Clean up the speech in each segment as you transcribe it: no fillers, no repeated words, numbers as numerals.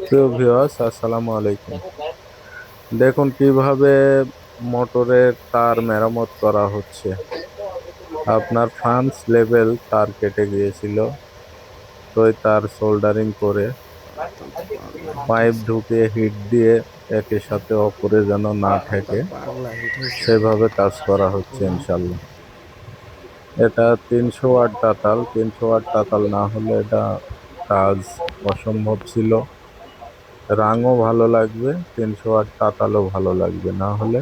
প্রিয় ভিউয়ার্স, আসসালামু আলাইকুম। দেখুন কিভাবে মোটরের তার মেরামত করা হচ্ছে। আপনার ফ্রান্স লেভেল তার কেটে গিয়েছিল, তো এই তার সোল্ডারিং করে পাগল তো পাগলা হিট পাইপ হয়েছে। ঢুকিয়ে হিট দিয়ে একের সাথে অপরে যেন না পাগলা তো ঠেকে পাগলা হিট হয়েছে। সেভাবে কাজ করা হচ্ছে ইনশাল্লাহ। এটা 300 ওয়াট তাতাল, 300 ওয়াট তাতাল না হলে এটা কাজ অসম্ভব ছিল। রাঙও ভালো লাগবে, 300 ওয়াট তাতালও ভালো লাগবে, না হলে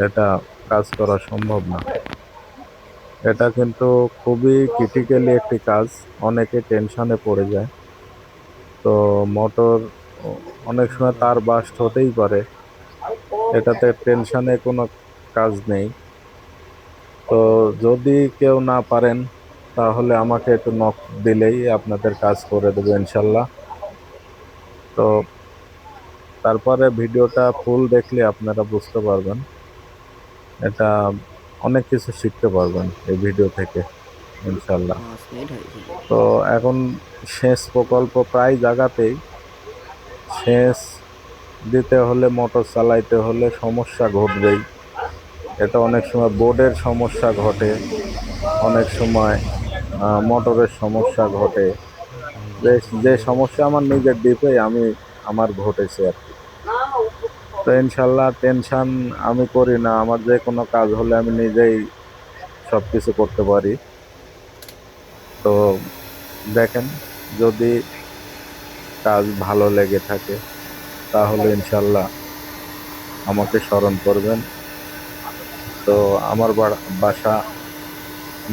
এটা কাজ করা সম্ভব না। এটা কিন্তু খুবই ক্রিটিক্যালি একটি কাজ, অনেকে টেনশনে পড়ে যায়। তো মোটর অনেক সময় তার বাস্ট হতেই পারে, এটাতে টেনশনে কোনো কাজ নেই। তো যদি কেউ না পারেন তাহলে আমাকে একটু নক দিলেই আপনাদের কাজ করে দেবো ইনশাল্লাহ। তো তারপরে ভিডিওটা ফুল দেখলে আপনারা বুঝতে পারবেন, এটা অনেক কিছু শিখতে পারবেন এই ভিডিও থেকে ইনশাল্লাহ। 5 মিনিট হয়েছে তো ভিডিও। এখন সেচ প্রকল্প প্রায় জায়গাতেই সেচ দিতে হলে, মোটর চালাইতে হলে সমস্যা ঘটবেই। এটা অনেক সময় বোর্ডের সমস্যা ঘটে, অনেক সময় মোটরের সমস্যা ঘটে। বেশ, যে সমস্যা আমার নিজের ডিপে আমার ঘটেছে আর কি। তো ইনশাল্লাহ টেনশন আমি করি না, আমার যে কোনো কাজ হলে আমি নিজেই সবকিছু করতে পারি। তো দেখেন, যদি কাজ ভালো লেগে থাকে তাহলে ইনশাল্লাহ আমাকে স্মরণ করবেন। তো আমার বাসা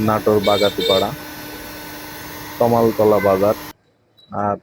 নাটোর বাগাতিপাড়া, তমালতলা বাজার। আর